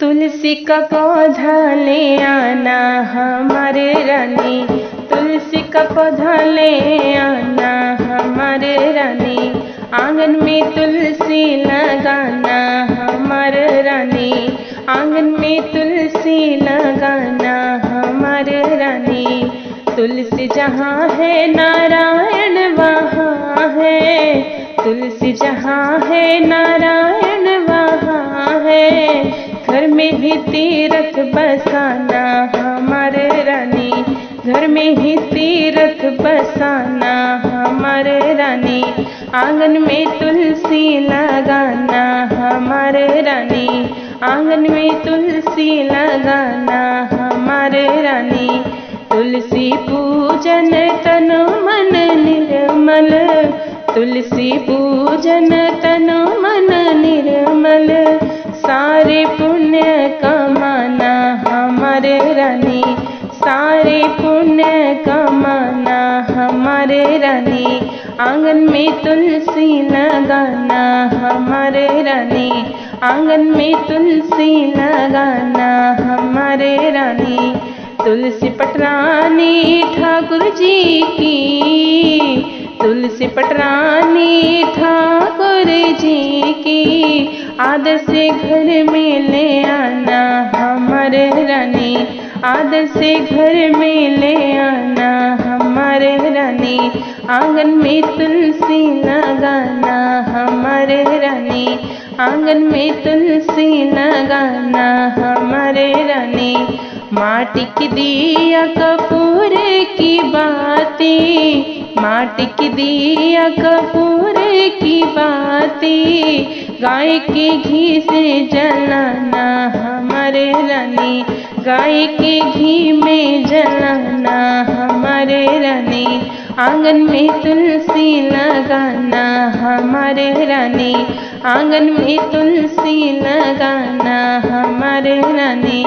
तुलसी का पौधा ले आना हमारे रानी, तुलसी का पौधा ले आना हमारे रानी, आंगन में तुलसी लगाना हमारे रानी, आंगन में तुलसी लगाना हमारे रानी। तुलसी जहाँ है नारायण वहाँ है, तुलसी जहाँ है नारायण वहाँ है, घर में ही तीरथ बसाना हमारे रानी, घर में ही तीरथ बसाना हमारे रानी, आंगन में तुलसी लगाना हमारे रानी, आंगन में तुलसी लगाना हमारे रानी। तुलसी पूजन तनु मन निर्मल, तुलसी पूजन तनु मन निर्मल, सारे पुण्य कमाना हमारे रानी, सारे पुण्य कमाना हमारे रानी, आंगन में तुलसी लगाना हमारे रानी, आंगन में तुलसी लगाना हमारे रानी। तुलसी पटरानी ठाकुर जी की, तुलसी पटरानी ठाकुर जी की, आदर से घर में ले आना हमारे रानी, आदर से घर में ले आना हमारे रानी, आंगन में तुलसी लगाना हमारे रानी, आंगन में तुलसी लगाना हमारे रानी। माटी की दिया कपूर की बाती, माटी की दिया कपूर की बाती, गाय के घी से जलाना हमारे रानी, गाय के घी में जलाना हमारे रानी, आंगन में तुलसी लगाना हमारे रानी, आंगन में तुलसी लगाना हमारे रानी।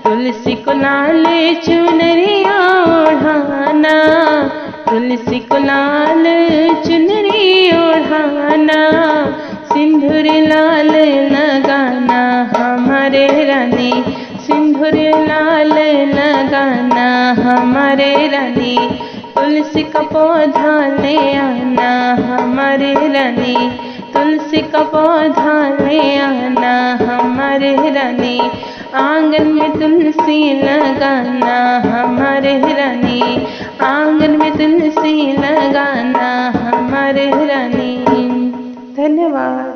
तुलसी को लाल चुनरिया ओढ़ाना, तुलसी को लाल चुनरी ओढ़ाना, सिंदूर लाल लगाना हमारे रानी, सिंदूर लाल लगाना हमारे रानी। तुलसी का पौधा ले आना हमारे रानी, तुलसी का पौधा ले आना हमारे रानी, आंगन में तुलसी लगाना हमारे रानी, आंगन में तुलसी लगाना हमारे रानी। धन्यवाद।